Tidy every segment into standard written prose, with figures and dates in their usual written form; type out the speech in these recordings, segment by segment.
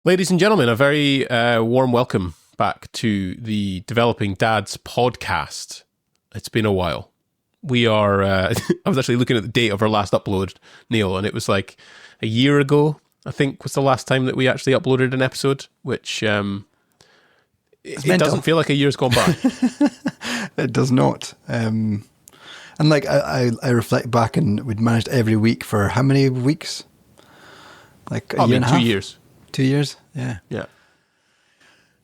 Ladies and gentlemen, a very warm welcome back to the Developing Dads podcast. It's been a while. We are, I was actually looking at the date of our last upload, Neil, and it was like a year ago, I think, was the last time that we actually uploaded an episode, which it doesn't feel like a year's gone by. It does not. And like I reflect back, and we'd managed every week for how many weeks? Like a year and a half? 2 years. 2 years, yeah. Yeah.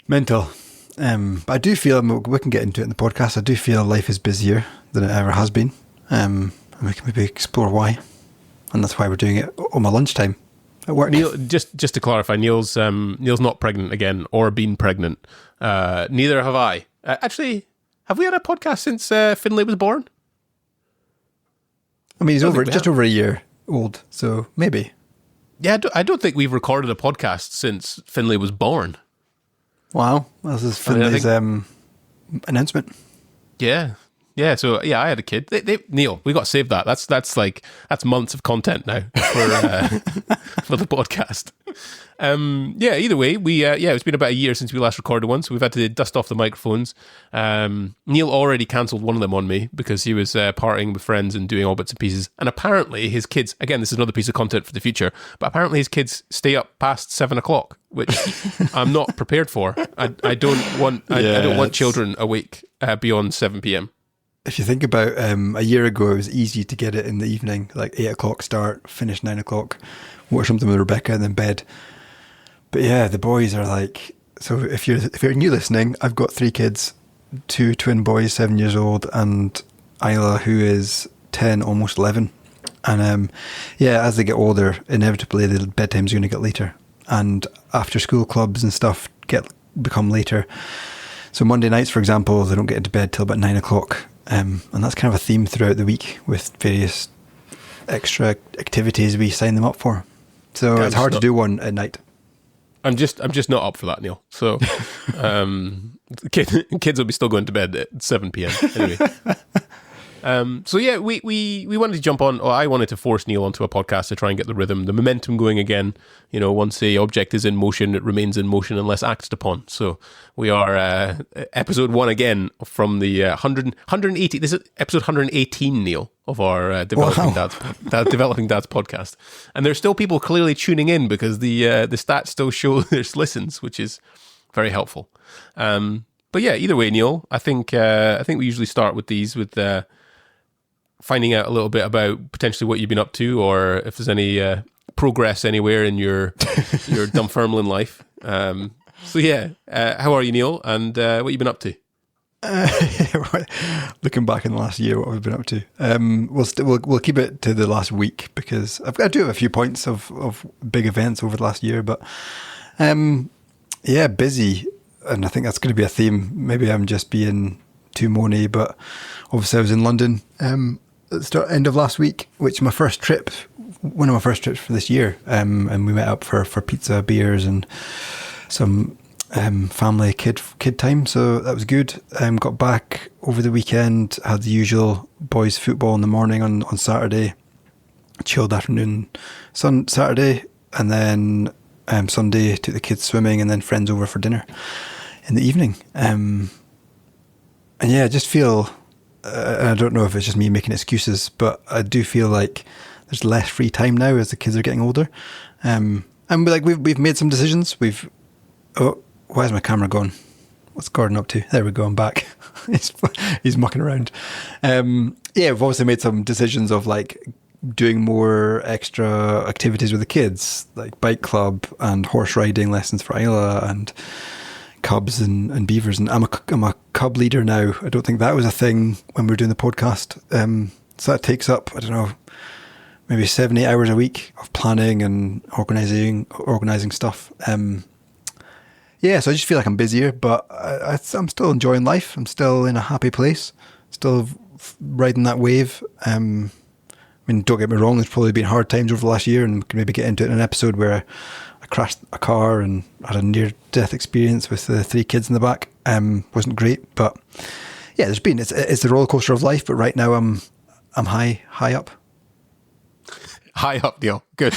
Mental. But I do feel, we can get into it in the podcast, I do feel life is busier than it ever has been. And we can maybe explore why. And that's why we're doing it on my lunchtime at work. Neil, just to clarify, Neil's not pregnant again or been pregnant. Neither have I. Actually, have we had a podcast since Finlay was born? I mean, he's just over a year old, so maybe. Yeah, I don't think we've recorded a podcast since Finlay was born. Wow, this is Finlay's announcement. Yeah. So yeah, I had a kid. Neil, we got to save that. That's months of content now for the podcast. Either way, it's been about a year since we last recorded one, so we've had to dust off the microphones. Neil already cancelled one of them on me because he was partying with friends and doing all bits and pieces. And apparently his kids, again, this is another piece of content for the future, but apparently his kids stay up past 7 o'clock, which I'm not prepared for. I don't want children awake beyond 7 p.m. If you think about a year ago, it was easy to get it in the evening, like 8 o'clock start, finish 9 o'clock, watch something with Rebecca and then bed. But yeah, the boys are like, so if you're new listening, I've got 3 kids, 2 twin boys, 7 years old, and Isla, who is 10, almost 11. And as they get older, inevitably the bedtime's going to get later. And after school clubs and stuff become later. So Monday nights, for example, they don't get into bed till about 9 o'clock. And that's kind of a theme throughout the week with various extra activities we sign them up for. So it's hard to do one at night. I'm just not up for that, Neil. So kids will be still going to bed at 7 p.m. anyway. We wanted to jump on, or I wanted to force Neil onto a podcast to try and get the rhythm, the momentum going again. You know, once the object is in motion, it remains in motion unless acted upon. So we are episode 1 again from the 180. This is episode 118, Neil, of our Developing Dads podcast. And there's still people clearly tuning in because the stats still show there's listens, which is very helpful. But yeah, either way, Neil, I think we usually start with these with finding out a little bit about potentially what you've been up to, or if there's any progress anywhere in your Dunfermline life. How are you, Neil? And what you been up to? Looking back in the last year, what we've been up to. We'll keep it to the last week because I do have a few points of big events over the last year, but busy, and I think that's going to be a theme. Maybe I'm just being too moany, but obviously I was in London at the end of last week, which one of my first trips for this year, and we met up for pizza, beers, and some family kid time, so that was good. Got back over the weekend, had the usual boys football in the morning on Saturday, chilled afternoon Saturday, and then Sunday took the kids swimming, and then friends over for dinner in the evening. And yeah, I just feel, I don't know if it's just me making excuses, but I do feel like there's less free time now as the kids are getting older. And we've made some decisions. Why is my camera gone? What's Gordon up to? There we go, I'm back. He's mucking around. We've obviously made some decisions of like doing more extra activities with the kids, like bike club and horse riding lessons for Isla and cubs and beavers. And I'm a cub leader now. I don't think that was a thing when we were doing the podcast. So that takes up, I don't know, maybe 7-8 hours a week of planning and organising stuff. So I just feel like I'm busier, but I'm still enjoying life. I'm still in a happy place, still riding that wave. I mean, don't get me wrong, there's probably been hard times over the last year, and we can maybe get into it in an episode where I crashed a car and had a near-death experience with the 3 kids in the back. Wasn't great, but yeah, it's the roller coaster of life. But right now, I'm high up. High up, Neil. Good,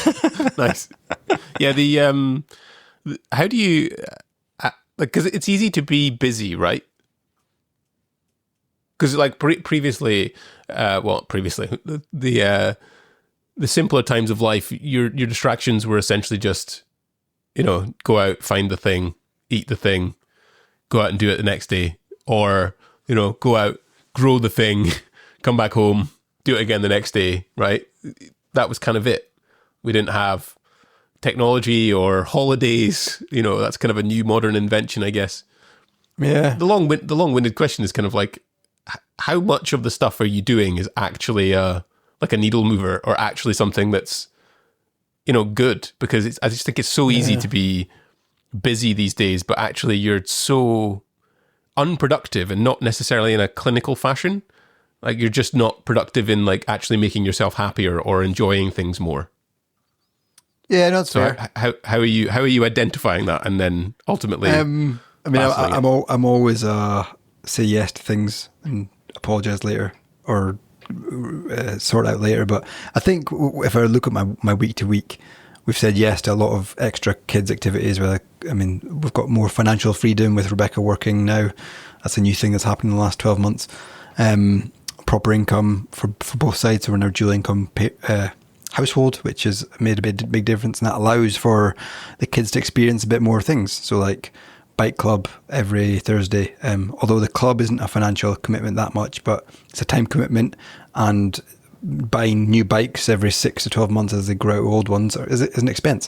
nice. Yeah, how do you, because it's easy to be busy, right? Because like previously, the simpler times of life, your distractions were essentially just, go out, find the thing, eat the thing, go out and do it the next day, or go out, grow the thing, come back home, do it again the next day, right? That was kind of it. We didn't have technology or holidays. That's kind of a new modern invention, I guess. Yeah. The long-winded question is kind of like, how much of the stuff are you doing is actually like a needle mover, or actually something that's good? Because I just think it's so easy to be busy these days, but actually you're so unproductive, and not necessarily in a clinical fashion. Like you're just not productive in like actually making yourself happier or enjoying things more. Yeah, that's so fair. How are you identifying that, and then ultimately? I'm always say yes to things and apologize later, or sort out later. But I think if I look at my week to week, we've said yes to a lot of extra kids activities. We've got more financial freedom with Rebecca working now. That's a new thing that's happened in the last 12 months. Proper income for both sides. So we're now dual income household, which has made a big difference, and that allows for the kids to experience a bit more things. So like bike club every Thursday, although the club isn't a financial commitment that much, but it's a time commitment, and buying new bikes every 6 to 12 months as they grow out old ones is an expense.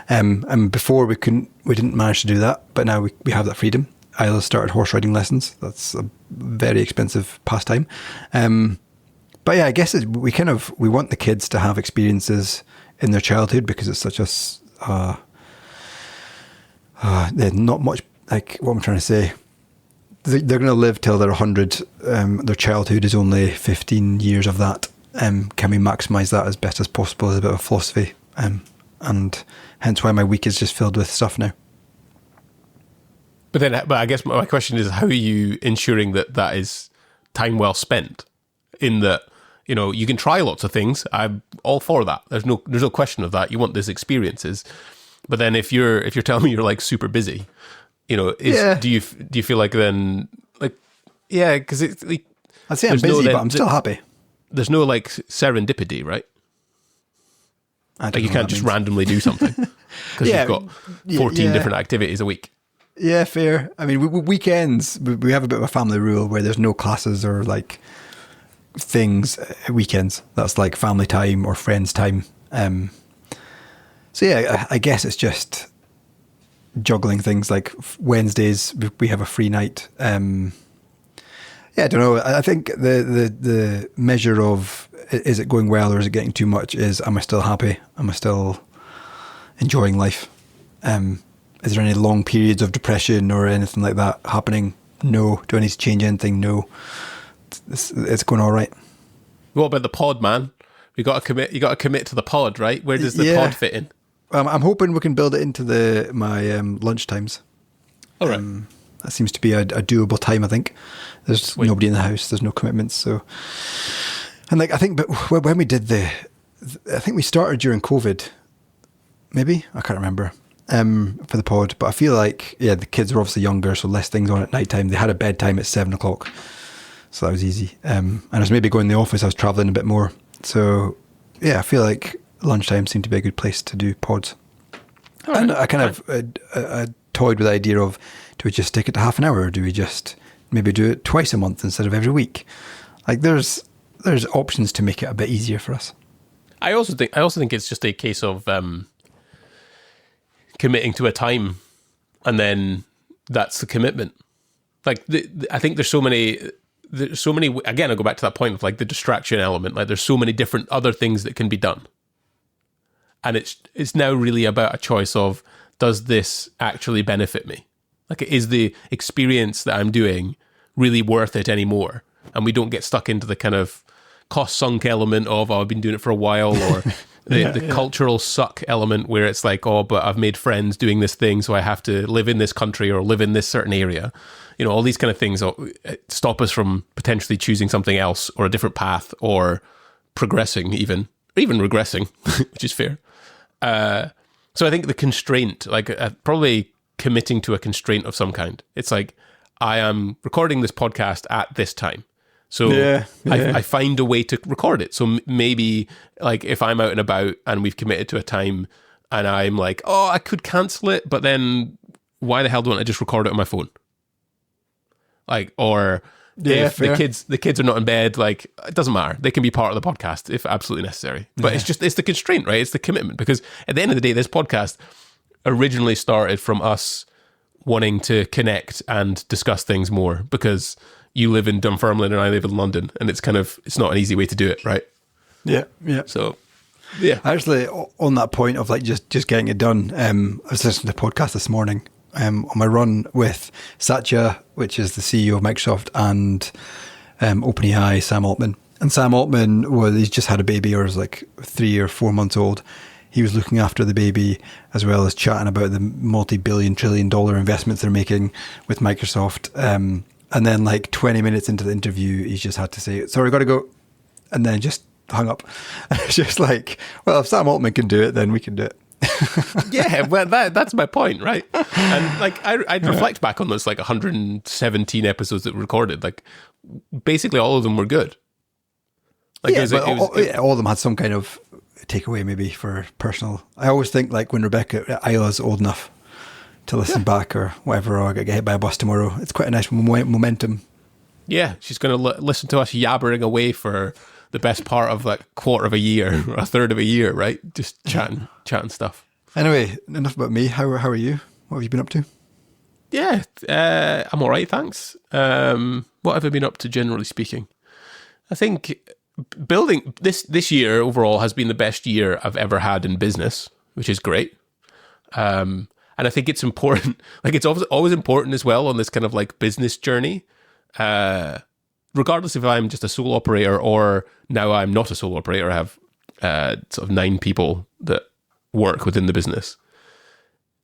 And before we didn't manage to do that, but now we have that freedom. Isla started horse riding lessons. That's a very expensive pastime. But yeah, I guess we want the kids to have experiences in their childhood, because it's such they're not much, like, what I'm trying to say. They're going to live till they're 100. Their childhood is only 15 years of that. Can we maximise that as best as possible is a bit of a philosophy. And hence why my week is just filled with stuff now. But I guess my question is, how are you ensuring that is time well spent? In that, you can try lots of things. I'm all for that. There's no question of that. You want these experiences. But then if you're telling me you're like super busy, do you feel like then, like, yeah, because it's like, I'd say I'm busy, but I'm still happy. There's no like serendipity, right? Like you can't just randomly do something because you've got 14 different activities a week. Yeah, fair. I mean, weekends, we have a bit of a family rule where there's no classes or like things weekends. That's like family time or friends time. So yeah, I guess it's just juggling things. Like Wednesdays, we have a free night. Yeah, I don't know. I think the measure of, is it going well or is it getting too much, is, am I still happy? Am I still enjoying life? Is there any long periods of depression or anything like that happening? No. Do I need to change anything? No. It's going all right. What about the pod, man? You got to commit to the pod, right? Where does the pod fit in? I'm hoping we can build it into my lunch times. All right. That seems to be a doable time, I think. There's nobody in the house. There's no commitments. So, and like, I think, but when we did I think we started during COVID, maybe? I can't remember, for the pod. But I feel like, the kids were obviously younger, so less things on at night time. They had a bedtime at 7:00. So that was easy. And I was maybe going in the office, I was traveling a bit more. So yeah, I feel like lunchtime seemed to be a good place to do pods. Right. And I kind of toyed with the idea of, do we just stick it to half an hour, or do we just maybe do it twice a month instead of every week? Like there's options to make it a bit easier for us. I also think it's just a case of committing to a time, and then that's the commitment. Like I think there's so many. Again, I go back to that point of like the distraction element. Like there's so many different other things that can be done, and it's now really about a choice of, does this actually benefit me? Like, is the experience that I'm doing really worth it anymore? And we don't get stuck into the kind of cost sunk element of, I've been doing it for a while, or the cultural suck element where it's like, but I've made friends doing this thing, so I have to live in this country or live in this certain area. All these kind of things stop us from potentially choosing something else or a different path, or progressing even regressing, which is fair. So So I think the constraint, like probably committing to a constraint of some kind. It's like, I am recording this podcast at this time. So I find a way to record it. So maybe like if I'm out and about and we've committed to a time and I'm like, oh, I could cancel it, but then why the hell don't I just record it on my phone? Like, or if the kids are not in bed, like it doesn't matter. They can be part of the podcast if absolutely necessary. But it's the constraint, right? It's the commitment, because at the end of the day, this podcast originally started from us wanting to connect and discuss things more, because you live in Dunfermline and I live in London, and it's not an easy way to do it, right? Yeah. So, yeah. Actually, on that point of like just getting it done, I was listening to a podcast this morning on my run with Satya, which is the CEO of Microsoft, and OpenAI, Sam Altman. And Sam Altman he's just had a baby, or was like 3 or 4 months old. He was looking after the baby as well as chatting about the multi-billion, trillion-dollar investments they're making with Microsoft. And then like 20 minutes into the interview, he just had to say, sorry, got to go. And then just hung up. It's just like, well, if Sam Altman can do it, then we can do it. Yeah, well, that's my point, right? And like, I'd reflect back on those like 117 episodes that were recorded. Like, basically all of them were good. Like, all of them had some kind of takeaway maybe for personal. I always think like when Rebecca Isla's old enough to listen back or whatever, or I get hit by a bus tomorrow, it's quite a nice momentum. Yeah, she's going to listen to us yabbering away for the best part of like a quarter of a year or a third of a year, right? Just chatting stuff. Anyway, enough about me. How are you? What have you been up to? Yeah, I'm all right, thanks. What have I been up to, generally speaking? I think building this year overall has been the best year I've ever had in business, which is great. And I think it's important, like it's always important as well on this kind of like business journey, regardless if I'm just a sole operator or now I'm not a sole operator. I have sort of 9 people that work within the business,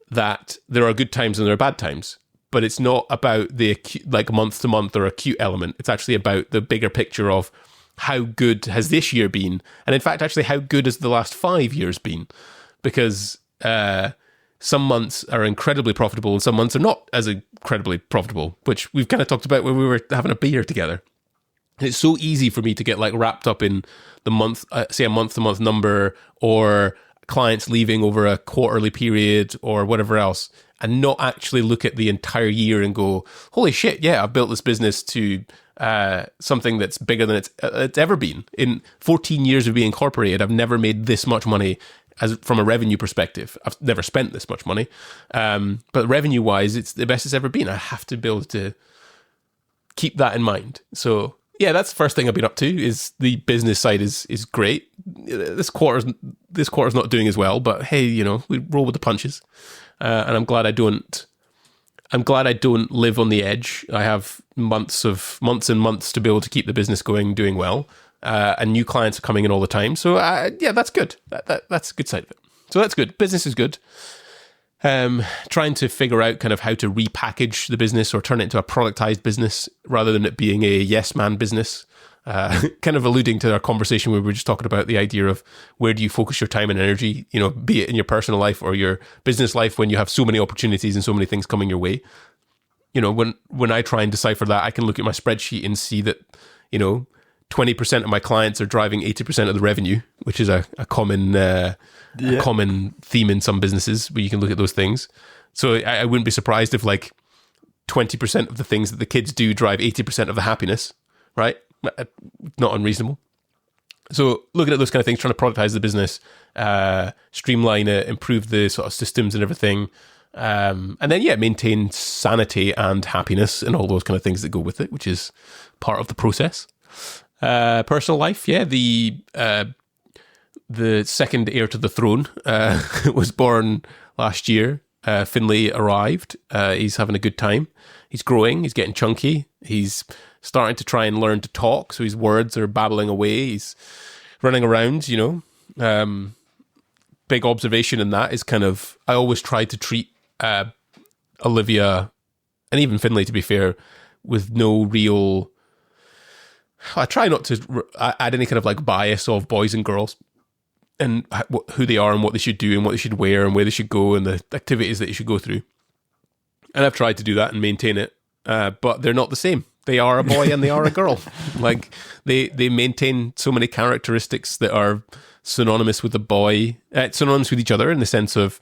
that there are good times and there are bad times, but it's not about the like month to month or acute element. It's actually about the bigger picture of how good has this year been, and in fact, actually, how good has the last 5 years been? Because some months are incredibly profitable and some months are not as incredibly profitable, which we've kind of talked about when we were having a beer together. And it's so easy for me to get like wrapped up in the month, say a month-to-month number, or clients leaving over a quarterly period or whatever else, and not actually look at the entire year and go, holy shit, yeah, I've built this business to something that's bigger than it's ever been. In 14 years of being incorporated, I've never made this much money from a revenue perspective. I've never spent this much money. But revenue-wise, it's the best it's ever been. I have to be able to keep that in mind. So, yeah, that's the first thing I've been up to, is the business side is great. This quarter's not doing as well, but hey, we roll with the punches. And I'm glad I don't live on the edge. I have months and months to be able to keep the business going, doing well. And new clients are coming in all the time. So yeah, that's good. That's a good side of it. So that's good. Business is good. Trying to figure out kind of how to repackage the business or turn it into a productized business rather than it being a yes man business. Kind of alluding to our conversation where we were just talking about the idea of where do you focus your time and energy, be it in your personal life or your business life, when you have so many opportunities and so many things coming your way. When I try and decipher that, I can look at my spreadsheet and see that, 20% of my clients are driving 80% of the revenue, which is a common theme in some businesses where you can look at those things. So I wouldn't be surprised if like 20% of the things that the kids do drive 80% of the happiness, right? Not unreasonable. So looking at those kind of things, trying to productize the business, streamline it, improve the sort of systems and everything. And then, maintain sanity and happiness and all those kind of things that go with it, which is part of the process. Personal life, the second heir to the throne was born last year. Finlay arrived. He's having a good time. He's growing. He's getting chunky. He's starting to try and learn to talk, so his words are babbling away. He's running around, Big observation in that is kind of, I always try to treat Olivia, and even Finlay, to be fair, with no real... I try not to add any kind of like bias of boys and girls. and who they are and what they should do and what they should wear and where they should go and the activities that you should go through. And I've tried to do that and maintain it, but they're not the same. They are a boy and they are a girl. Like they maintain so many characteristics that are synonymous with the boy, synonymous with each other in the sense of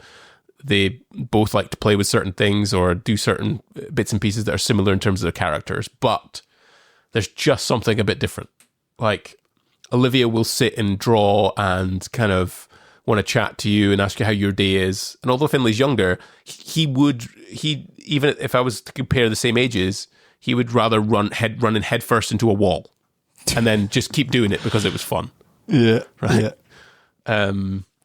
they both like to play with certain things or do certain bits and pieces that are similar in terms of their characters, but there's just something a bit different. Like Olivia will sit and draw and kind of want to chat to you and ask you how your day is. And although Finley's younger, he even if I was to compare the same ages, he would rather run head first into a wall and then just keep doing it because it was fun. Yeah. Right. Yeah.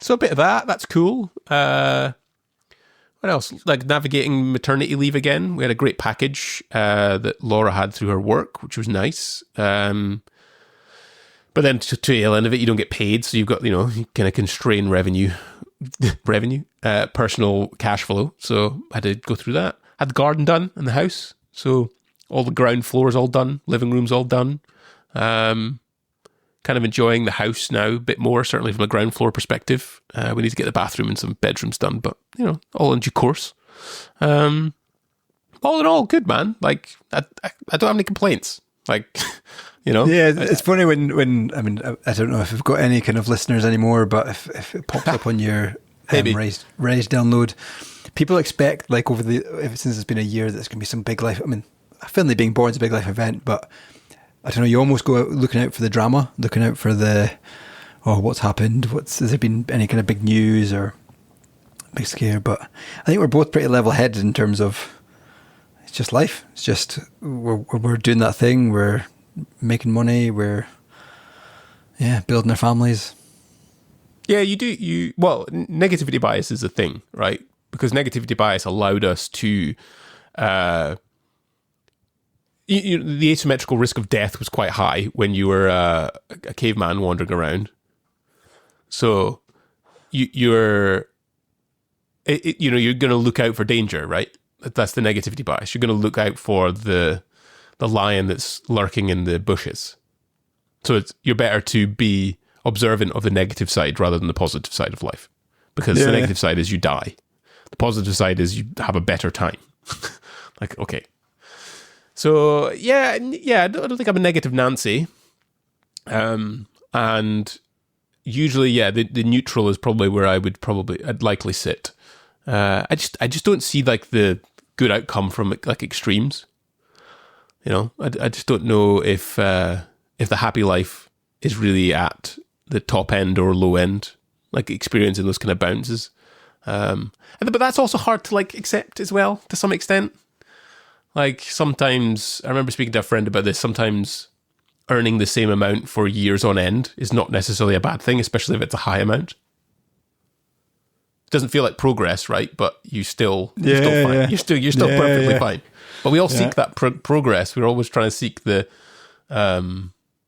So a bit of that. That's cool. What else? Like navigating maternity leave again. We had a great package that Laura had through her work, which was nice. But then to the end of it, you don't get paid, so you've got you kind of constrained revenue, personal cash flow. So I had to go through that. Had the garden done in the house, so all the ground floor is all done, living room's all done. Kind of enjoying the house now a bit more, certainly from a ground floor perspective. We need to get the bathroom and some bedrooms done, but all in due course. All in all, good, man. Like I don't have any complaints. Like. Yeah, it's funny when I mean I don't know if we've got any kind of listeners anymore, but if it pops up on your raised download, people expect like ever since it's been a year that it's going to be some big life. I mean, Finley being born is a big life event, but I don't know. You almost go out looking out for the drama, looking out for what's happened, has there been any kind of big news or big scare? But I think we're both pretty level headed in terms of it's just life. It's just we're doing that thing. We're making money, we're building our families. Yeah, you do. Well, negativity bias is a thing, right? Because negativity bias allowed us to the asymmetrical risk of death was quite high when you were a caveman wandering around. So you're going to look out for danger, right? That's the negativity bias. You're going to look out for the lion that's lurking in the bushes. So you're better to be observant of the negative side rather than the positive side of life. Because the negative side is you die. The positive side is you have a better time. Like, okay. So, I don't think I'm a negative Nancy. And usually, the neutral is probably where I'd likely sit. I just don't see like the good outcome from like extremes. I just don't know if the happy life is really at the top end or low end, like experiencing those kind of bounces. But that's also hard to like accept as well to some extent. Like sometimes, I remember speaking to a friend about this, sometimes earning the same amount for years on end is not necessarily a bad thing, especially if it's a high amount. It doesn't feel like progress, right? But you're still fine. Yeah. You're still perfectly fine. But we all seek that progress. We're always trying to seek the,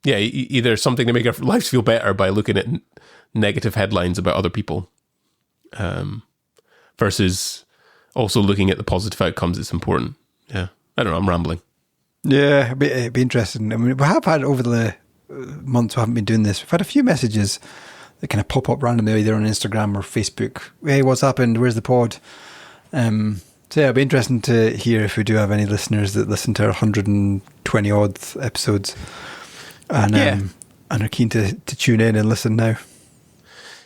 either something to make our lives feel better by looking at negative headlines about other people, versus also looking at the positive outcomes. It's important. Yeah, I don't know. I'm rambling. Yeah, it'd be interesting. I mean, we have had over the months we haven't been doing this. We've had a few messages that kind of pop up randomly either on Instagram or Facebook. Hey, what's happened? Where's the pod? So it'd be interesting to hear if we do have any listeners that listen to our 120 odd episodes and are keen to tune in and listen now.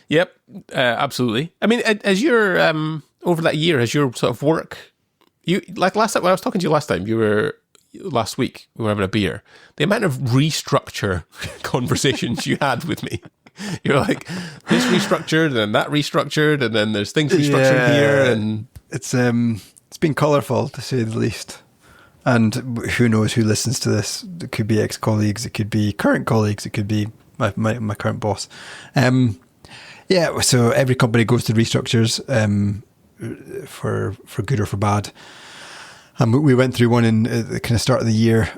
Yep, absolutely. I mean, as you're over that year, as your sort of work, you like last time when I was talking to you last week, we were having a beer. The amount of restructure conversations you had with me. You're like, this restructured and that restructured, and then there's things restructured here, and it's been colourful to say the least. And who knows who listens to this? It could be ex-colleagues, it could be current colleagues, it could be my current boss. So every company goes through restructures for good or for bad. And we went through one in the kind of start of the year,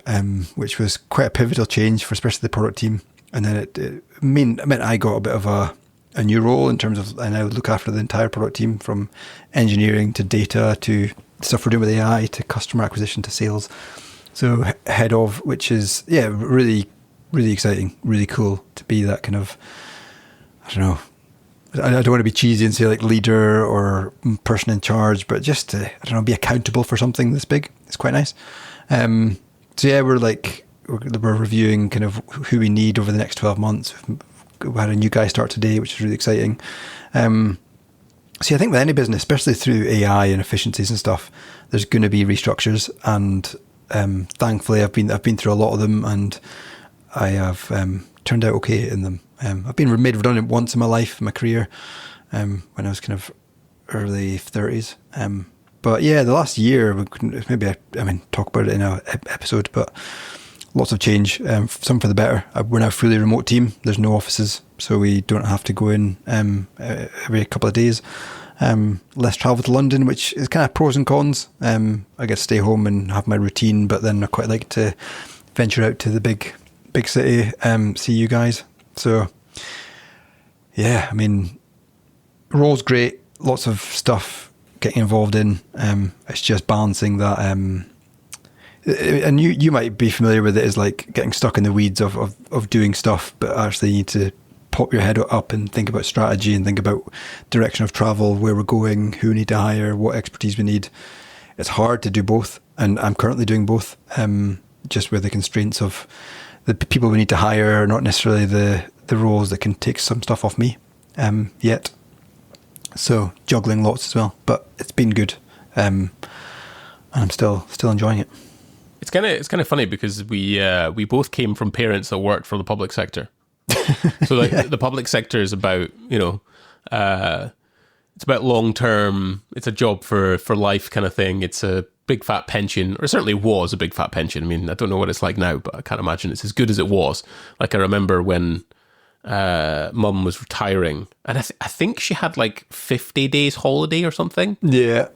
which was quite a pivotal change for especially the product team. And then it meant I got a bit of a new role in terms of, I now look after the entire product team from engineering to data to stuff we're doing with AI to customer acquisition to sales. So head of, which is, really, really exciting, really cool to be that kind of, I don't know, I don't want to be cheesy and say like leader or person in charge, but just to, I don't know, be accountable for something this big. It's quite nice. So yeah, we're reviewing kind of who we need over the next 12 months. We had a new guy start today, which is really exciting. So I think with any business, especially through AI and efficiencies and stuff, there's going to be restructures, and thankfully I've been through a lot of them, and I have turned out okay in them. I've been made redundant once in my life, in my career, when I was kind of early 30s. But yeah, the last year, maybe talk about it in an episode, but lots of change, some for the better. We're now a fully remote team. There's no offices, so we don't have to go in every couple of days. Less travel to London, which is kind of pros and cons. I get to stay home and have my routine, but then I quite like to venture out to the big city, see you guys. So yeah, I mean, role's great, lots of stuff getting involved in. It's just balancing that. And you might be familiar with it as like getting stuck in the weeds of doing stuff, but actually you need to pop your head up and think about strategy and think about direction of travel, where we're going, who we need to hire, what expertise we need. It's hard to do both, and I'm currently doing both, just with the constraints of the people we need to hire, not necessarily the roles that can take some stuff off me yet. So juggling lots as well, but it's been good, and I'm still enjoying it. It's kind of funny because we both came from parents that worked for the public sector. So like the public sector is about, it's about long term. It's a job for life kind of thing. It's a big fat pension, or certainly was a big fat pension. I mean, I don't know what it's like now, but I can't imagine it's as good as it was. Like I remember when mum was retiring, and I think she had like 50 days holiday or something. Yeah.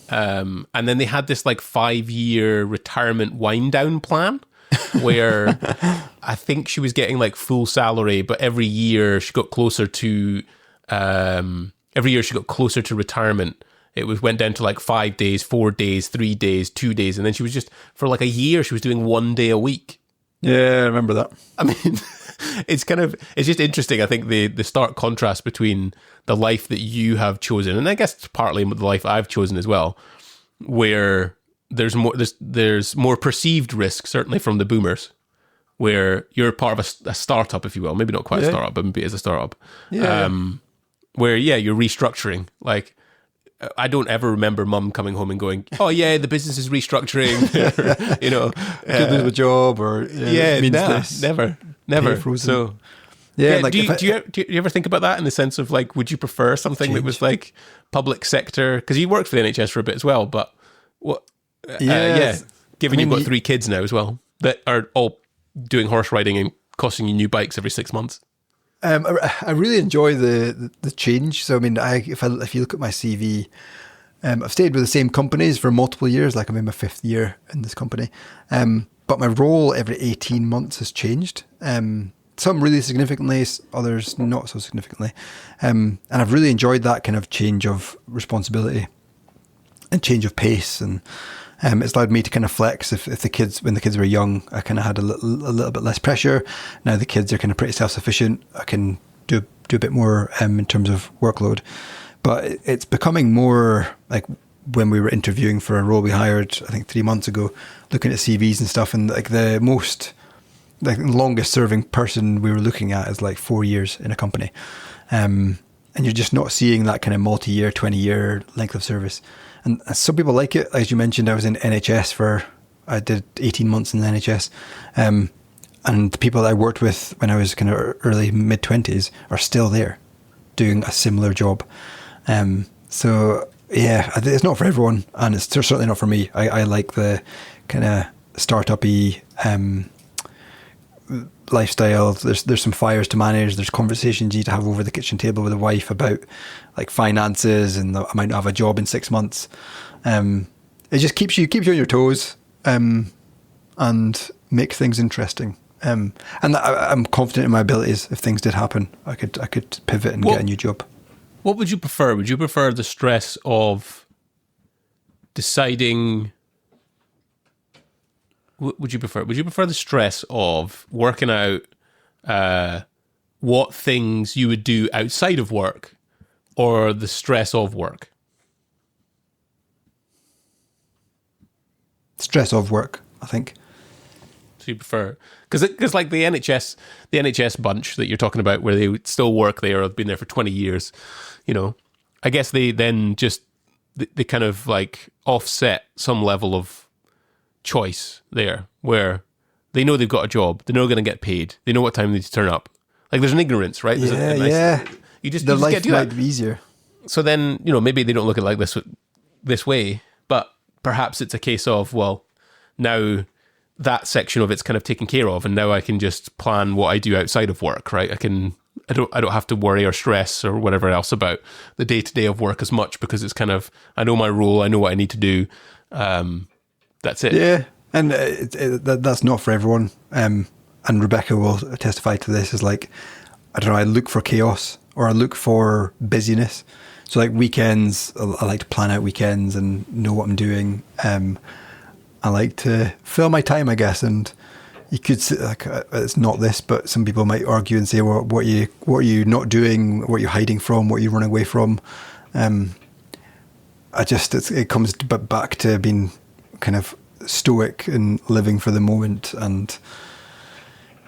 And then they had this like 5-year retirement wind down plan where I think she was getting like full salary, but every year she got closer to retirement. It went down to like 5 days, 4 days, 3 days, 2 days, and then she was just for like a year she was doing 1 day a week. Yeah, I remember that. I mean, it's just interesting. I think the stark contrast between the life that you have chosen, and I guess it's partly the life I've chosen as well, where there's more perceived risk, certainly from the boomers, where you're part of a startup, if you will, maybe not quite a startup, but maybe it is a startup. Yeah. Where you're restructuring. Like, I don't ever remember mum coming home and going, "Oh yeah, the business is restructuring." Could lose a job, or never. So, like, do you ever think about that in the sense of like, would you prefer something that was like public sector? Because you worked for the NHS for a bit as well, but what? Given you've got 3 kids now as well that are all doing horse riding and costing you new bikes every 6 months. I really enjoy the change. So I mean, if you look at my CV, I've stayed with the same companies for multiple years. Like I'm in my 5th year in this company, but my role every 18 months has changed. Some really significantly, others not so significantly, and I've really enjoyed that kind of change of responsibility and change of pace, and it's allowed me to kind of flex. When the kids were young, I kind of had a little bit less pressure. Now the kids are kind of pretty self-sufficient. I can do a bit more in terms of workload, but it's becoming more like when we were interviewing for a role we hired, I think 3 months ago, looking at CVs and stuff, and like the longest serving person we were looking at is like 4 years in a company, and you're just not seeing that kind of multi-year, 20-year length of service. And some people like it. As you mentioned, I was in NHS I did 18 months in the NHS. And the people that I worked with when I was kind of early, mid-20s are still there doing a similar job. So, yeah, it's not for everyone, and it's certainly not for me. I like the kind of startup-y lifestyle. There's some fires to manage. There's conversations you need to have over the kitchen table with a wife about like finances, and I might not have a job in 6 months. It just keeps you on your toes, and makes things interesting. And I'm confident in my abilities. If things did happen, I could pivot and get a new job. What would you prefer? Would you prefer the stress of deciding? Would you prefer the stress of working out what things you would do outside of work or the stress of work? Stress of work, I think. So you prefer, because like the NHS bunch that you're talking about, where they still work there or have been there for 20 years, you know, I guess they then just they kind of like offset some level of choice there, where they know they've got a job, they know they're going to get paid, they know what time they need to turn up. Like there's an ignorance, right? There's a nice, yeah. You just Their get life to do might that. be easier. So then, you know, maybe they don't look at it like this way, but perhaps it's a case of, well, now that section of it's kind of taken care of, and now I can just plan what I do outside of work, right? I don't have to worry or stress or whatever else about the day-to-day of work as much, because it's kind of, I know my role, I know what I need to do. That's it. Yeah, and that's not for everyone. And Rebecca will testify to this. Is like, I don't know, I look for chaos or I look for busyness. So like weekends, I like to plan out weekends and know what I'm doing. I like to fill my time, I guess. And you could say, like, it's not this, but some people might argue and say, well, what are you not doing? What are you hiding from? What are you running away from? It comes back to being kind of stoic and living for the moment. And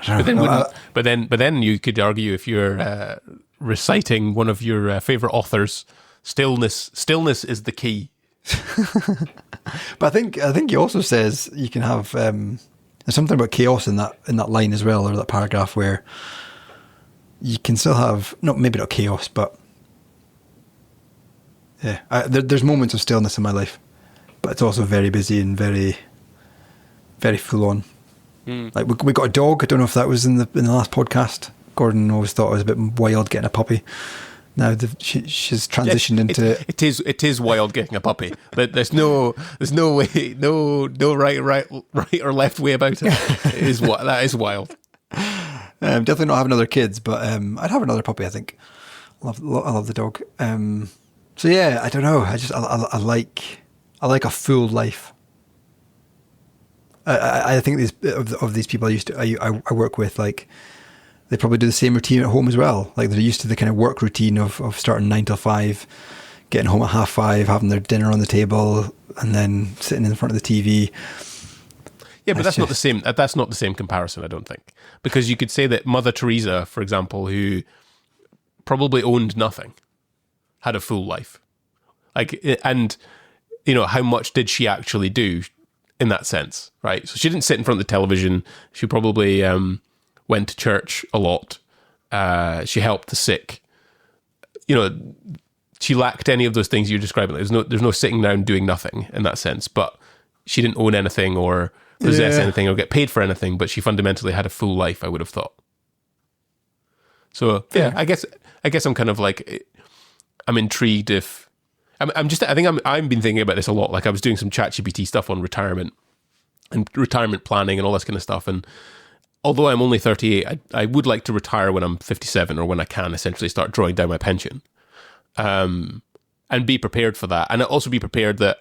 I don't know. But then you could argue, if you're reciting one of your favorite authors, stillness is the key. But I think he also says you can have there's something about chaos in that line as well, or that paragraph, where you can still have maybe not chaos, but yeah, there's moments of stillness in my life, but it's also very busy and very, very full on. Like we got a dog. I don't know if that was in the last podcast. Gordon always thought I was a bit wild getting a puppy. Now she's transitioned into it is wild getting a puppy. There's no way, no right or left way about it. That is wild. Definitely not having other kids, but I'd have another puppy. I think I love the dog. So yeah, I don't know. I like a full life. I think these people I work with, like, they probably do the same routine at home as well. Like, they're used to the kind of work routine of starting 9 till 5, getting home at 5:30, having their dinner on the table, and then sitting in front of the TV. Yeah, but that's not the same. That's not the same comparison, I don't think, because you could say that Mother Teresa, for example, who probably owned nothing, had a full life. Like, and you know, how much did she actually do in that sense, right? So she didn't sit in front of the television. She probably went to church a lot. She helped the sick. You know, she lacked any of those things you're describing. There's no sitting down doing nothing in that sense. But she didn't own anything or possess anything or get paid for anything. But she fundamentally had a full life, I would have thought. So yeah, I guess I'm kind of like, I'm intrigued if. I've been thinking about this a lot. Like, I was doing some ChatGPT stuff on retirement and retirement planning and all this kind of stuff. And although I'm only 38, I would like to retire when I'm 57, or when I can essentially start drawing down my pension, and be prepared for that. And also be prepared that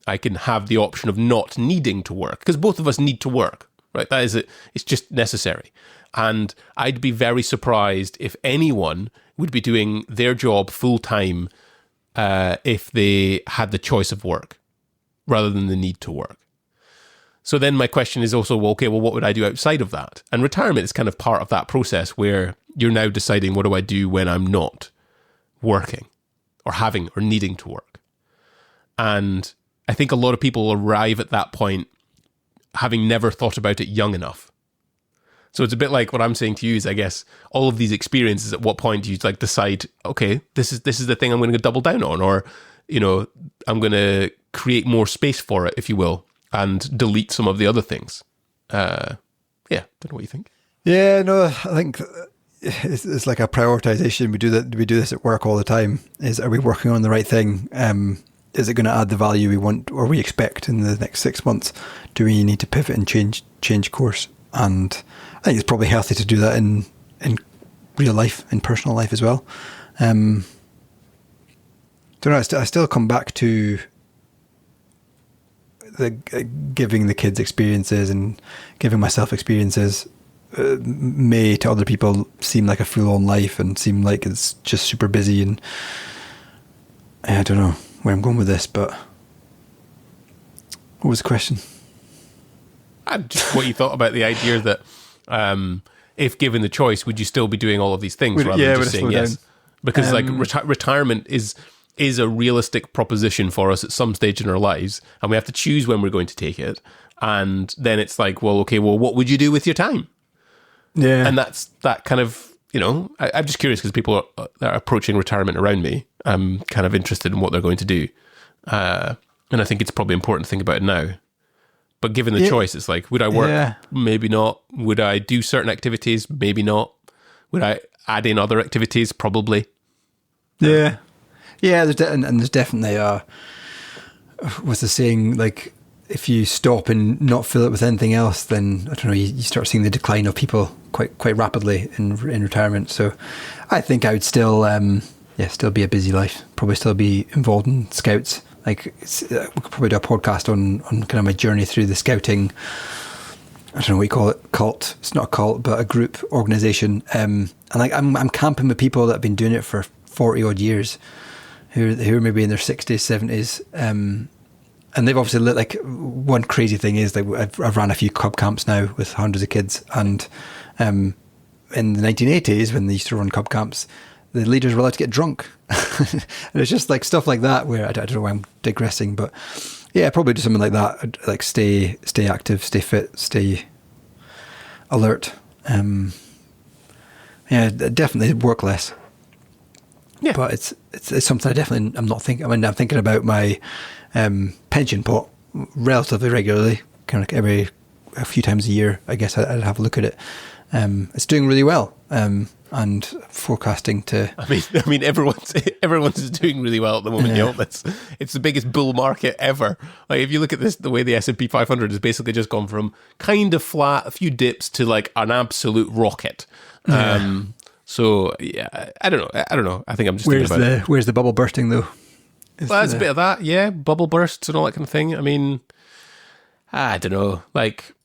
I can have the option of not needing to work, because both of us need to work, right? That is it. It's just necessary. And I'd be very surprised if anyone would be doing their job full time if they had the choice of work rather than the need to work. So then my question is also, well, what would I do outside of that? And retirement is kind of part of that process, where you're now deciding, what do I do when I'm not working or having or needing to work? And I think a lot of people arrive at that point having never thought about it young enough. So it's a bit like what I'm saying to you is, I guess, all of these experiences, at what point do you like decide, okay, this is the thing I'm going to double down on, or, you know, I'm going to create more space for it, if you will, and delete some of the other things. Don't know what you think. Yeah, no, I think it's like a prioritization. We do this at work all the time. Are we working on the right thing? Is it going to add the value we want or we expect in the next 6 months? Do we need to pivot and change course? And I think it's probably healthy to do that in real life, in personal life as well. Don't know. I still come back to the giving the kids experiences and giving myself experiences. May to other people seem like a full-on life and seem like it's just super busy, and I don't know where I'm going with this, but what was the question? Just what you thought about the idea that if given the choice, would you still be doing all of these things rather than just saying yes? Because retirement is a realistic proposition for us at some stage in our lives, and we have to choose when we're going to take it. And then it's like, well, okay, well, what would you do with your time? Yeah. And that's that kind of, I'm just curious because people are approaching retirement around me. I'm kind of interested in what they're going to do. And I think it's probably important to think about it now. But given the choice, it's like, would I work? Yeah. Maybe not. Would I do certain activities? Maybe not. Would I add in other activities? Probably. Yeah. Yeah, there's definitely what's the saying, like, if you stop and not fill it with anything else, then, I don't know, you start seeing the decline of people quite rapidly in retirement. So I think I would still be a busy life, probably still be involved in scouts. Like, we could probably do a podcast on kind of my journey through the scouting, I don't know what you call it, cult. It's not a cult, but a group organisation. And like, I'm camping with people that have been doing it for 40 odd years, who are maybe in their 60s, 70s. And they've obviously lit, like, one crazy thing is, like, I've ran a few cub camps now with hundreds of kids. And in the 1980s, when they used to run cub camps, the leaders were allowed to get drunk. And it's just like stuff like that where I don't know why I'm digressing, but yeah, probably do something like that. Like stay active, stay fit, stay alert. Yeah, definitely work less. Yeah, but it's something I'm not thinking. I mean, I'm thinking about my pension pot relatively regularly, kind of a few times a year. I guess I'd have a look at it. It's doing really well. And forecasting to. I mean, everyone's doing really well at the moment. Yeah. It's the biggest bull market ever. Like, if you look at this, the way the S&P 500 has basically just gone from kind of flat, a few dips, to like an absolute rocket. So yeah, I don't know. I think I'm just where's the bubble bursting though? Well, it's a bit of that, yeah. Bubble bursts and all that kind of thing. I mean, I don't know, like.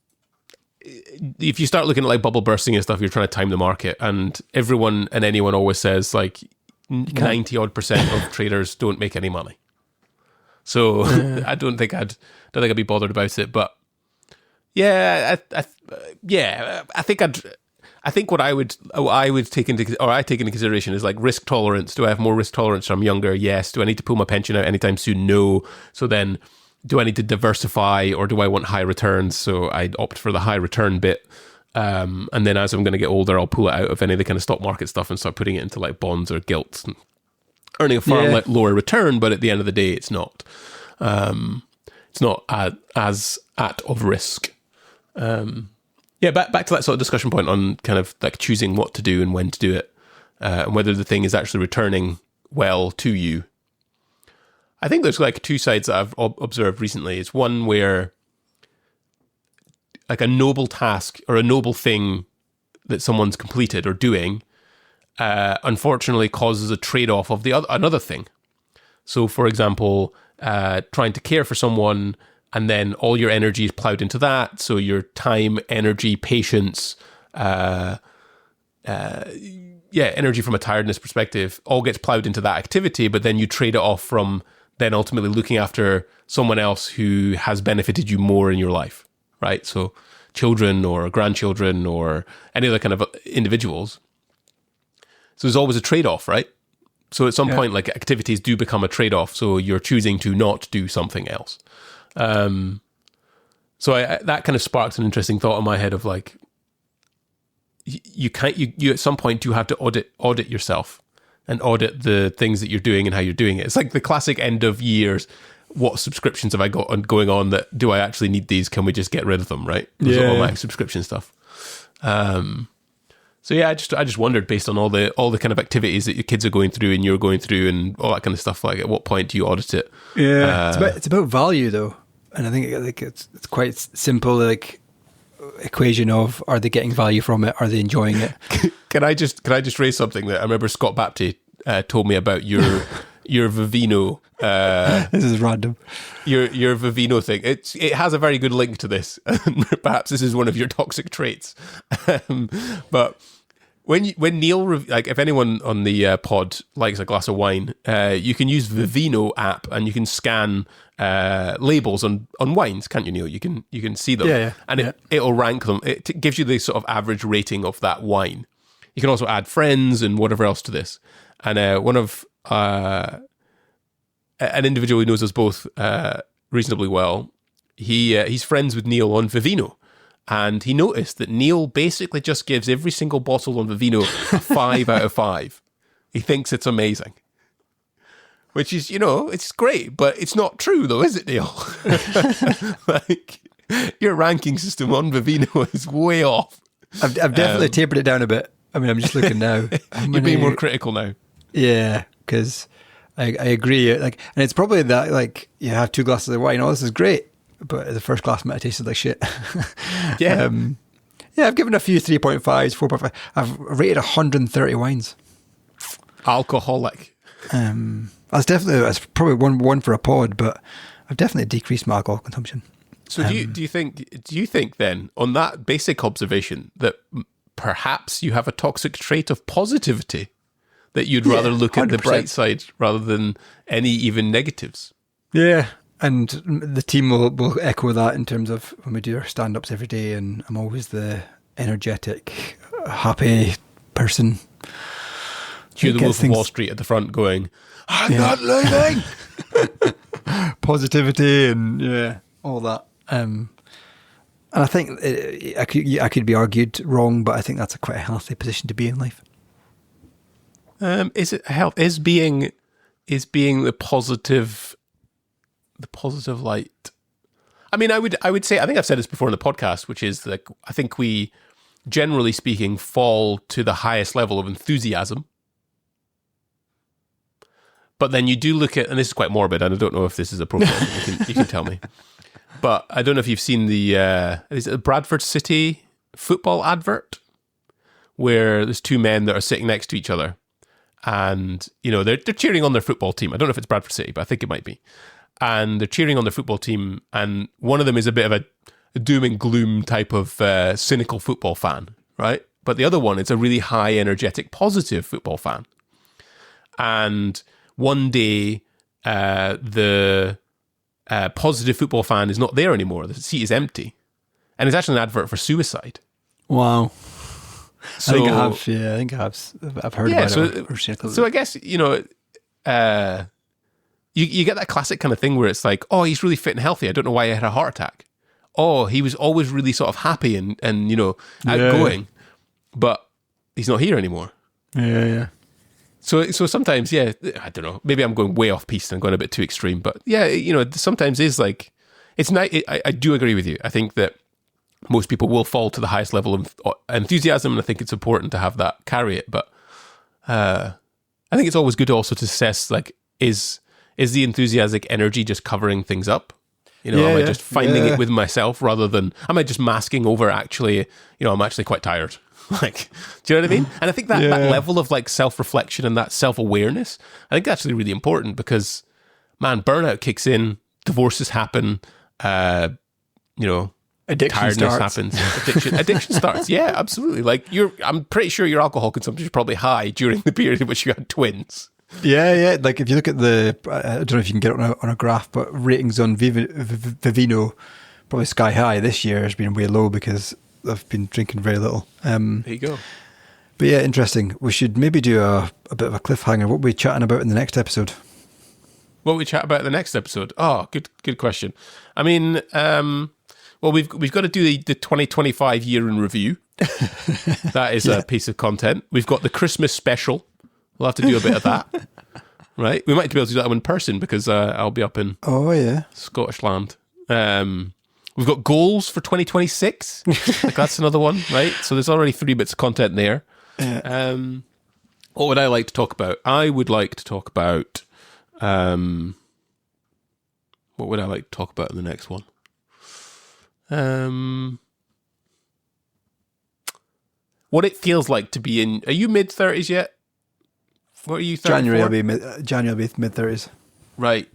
If you start looking at like bubble bursting and stuff, you're trying to time the market, and everyone and anyone always says like 90% of traders don't make any money. So I don't think I'd be bothered about it. But yeah, I think what I take into consideration is like risk tolerance. Do I have more risk tolerance when I'm younger? Yes. Do I need to pull my pension out anytime soon? No. So then, do I need to diversify, or do I want high returns? So I'd opt for the high return bit. And then as I'm going to get older, I'll pull it out of any of the kind of stock market stuff and start putting it into like bonds or gilts, and earning a far lower return. But at the end of the day, it's not as at of risk. Yeah, back to that sort of discussion point on kind of like choosing what to do and when to do it, and whether the thing is actually returning well to you. I think there's like two sides that I've observed recently. It's one where like a noble task or a noble thing that someone's completed or doing, unfortunately causes a trade-off of another thing. So, for example, trying to care for someone, and then all your energy is plowed into that. So your time, energy, patience, energy from a tiredness perspective all gets plowed into that activity, but then you trade it off from then ultimately looking after someone else who has benefited you more in your life, right? So children or grandchildren or any other kind of individuals. So there's always a trade-off, right? So at some point, like, activities do become a trade-off. So you're choosing to not do something else. So that kind of sparked an interesting thought in my head of like, you at some point do have to audit yourself and audit the things that you're doing and how you're doing it. It's like the classic end of years. What subscriptions have I got going on that do I actually need these? Can we just get rid of them? Right. Those are all my subscription stuff. So yeah, I just wondered, based on all the kind of activities that your kids are going through and you're going through and all that kind of stuff, like at what point do you audit it? Yeah. It's about value though. And I think like it's quite simple, like equation of, are they getting value from it? Are they enjoying it? Can I just raise something that I remember Scott Bapty told me about your Vivino. This is random. Your Vivino thing. It has a very good link to this. Perhaps this is one of your toxic traits. But when Neil, like, if anyone on the pod likes a glass of wine, you can use the Vino app and you can scan labels on wines, can't you, Neil? You can see them, and it'll rank them. It gives you the sort of average rating of that wine. You can also add friends and whatever else to this. And one of an individual who knows us both reasonably well, he's friends with Neil on Vivino. And he noticed that Neil basically just gives every single bottle on Vivino a 5 out of 5. He thinks it's amazing. Which is, it's great, but it's not true though, is it, Neil? Like, your ranking system on Vivino is way off. I've definitely tapered it down a bit. I mean, I'm just looking now. You're being more critical now. Yeah, because I agree. Like, and it's probably that, like, you have 2 glasses of wine. Oh, this is great. But the first glass might have tasted like shit. Yeah. I've given a few 3.5s, 4.5. I've rated 130 wines. Alcoholic. That's probably one for a pod, but I've definitely decreased my alcohol consumption. So do you think then, on that basic observation, that perhaps you have a toxic trait of positivity, that you'd rather look at the 100%. bright side rather than any even negatives? Yeah. And the team will echo that in terms of when we do our stand-ups every day, and I'm always the energetic, happy person. You're the Wolf of Wall Street at the front going, I'm not leaving! Positivity and all that. And I think I could be argued wrong, but I think that's quite a healthy position to be in life. Is it health? Is being the positive light? I mean, I would say, I think I've said this before in the podcast, which is like, I think we, generally speaking, fall to the highest level of enthusiasm. But then you do look at, and this is quite morbid, and I don't know if this is appropriate. You can tell me. But I don't know if you've seen is it the Bradford City football advert, where there's 2 men that are sitting next to each other, and they're cheering on their football team. I don't know if it's Bradford City, but I think it might be. And they're cheering on their football team, and one of them is a bit of a doom and gloom type of cynical football fan, right? But the other one is a really high, energetic, positive football fan. And one day, the positive football fan is not there anymore. The seat is empty. And it's actually an advert for suicide. Wow. So, I think I have. I've heard about it. So I guess, you get that classic kind of thing where it's like, oh, he's really fit and healthy. I don't know why he had a heart attack. Oh, he was always really sort of happy and outgoing, but he's not here anymore. Yeah. So sometimes, I don't know. Maybe I'm going way off piste and going a bit too extreme, but sometimes is like, it's nice. I do agree with you. I think that most people will fall to the highest level of enthusiasm, and I think it's important to have that carry it. But I think it's always good also to assess, like, is the enthusiastic energy just covering things up? Am I just finding it with myself rather than, am I just masking over actually, I'm actually quite tired? Like, do you know what I mean? And I think that level of like self-reflection and that self-awareness, I think that's actually really important because, man, burnout kicks in, divorces happen, addiction tiredness starts. happens, addiction starts. Yeah, absolutely. Like I'm pretty sure your alcohol consumption is probably high during the period in which you had twins. Yeah. Like if you look at I don't know if you can get it on a graph, but ratings on Vivino, probably sky high. This year has been way low because I've been drinking very little. There you go. But yeah, interesting. We should maybe do a bit of a cliffhanger. What are we chatting about in the next episode? What we chat about in the next episode? Oh, good question. I mean, well, we've got to do the 2025 year in review. That is a piece of content. We've got the Christmas special. We'll have to do a bit of that, right? We might be able to do that in person because I'll be up in Scottish land. We've got goals for 2026. Like that's another one, right? So there's already 3 bits of content there. Yeah. What would I like to talk about? I would like to talk about what would I like to talk about in the next one? What it feels like to be in. Are you mid-30s yet? What are you? 34? January will be mid-30s. Right.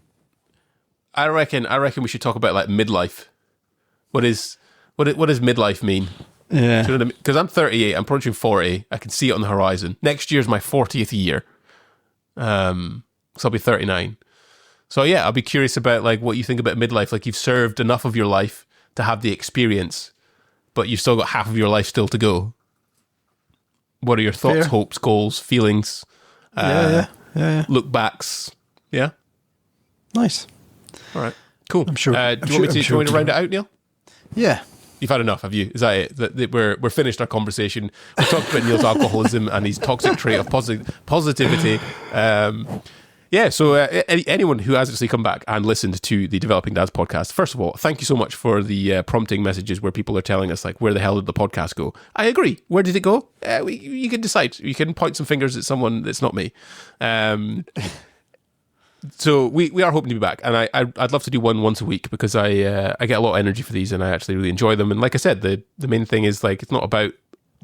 I reckon we should talk about like midlife. What does midlife mean? Yeah. Do you know what I mean? Because I'm 38, I'm approaching 40. I can see it on the horizon. Next year's my 40th year. So I'll be 39. So yeah, I'll be curious about like what you think about midlife. Like you've served enough of your life to have the experience, but you've still got half of your life still to go. What are your thoughts, Fair. hopes, goals, feelings? Yeah. Look backs. Yeah. Nice. All right. Cool. I'm sure. Do you want me to round it out, Neil? Yeah. You've had enough, have you? Is that it? That we're finished our conversation. We talked about Neil's alcoholism and his toxic trait of positivity. So anyone who has actually come back and listened to the Developing Dads podcast, first of all, thank you so much for the prompting messages where people are telling us, like, where the hell did the podcast go? I agree. Where did it go? You can decide. You can point some fingers at someone that's not me. So we are hoping to be back, and I'd love to do one once a week because I get a lot of energy for these, and I actually really enjoy them. And like I said, the main thing is like it's not about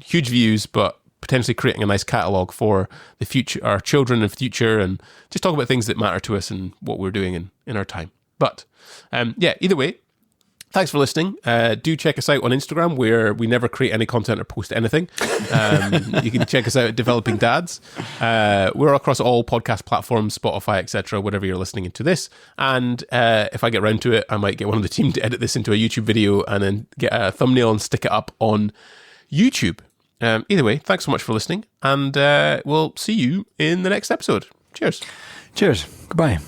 huge views, but potentially creating a nice catalogue for the future, our children and future, and just talk about things that matter to us and what we're doing in our time. But either way, thanks for listening. Do check us out on Instagram, where we never create any content or post anything. You can check us out at Developing Dads. We're across all podcast platforms, Spotify, etc., whatever you're listening to this. And if I get around to it, I might get one of the team to edit this into a YouTube video and then get a thumbnail and stick it up on YouTube. Either way, thanks so much for listening, and we'll see you in the next episode. Cheers. Cheers. Goodbye.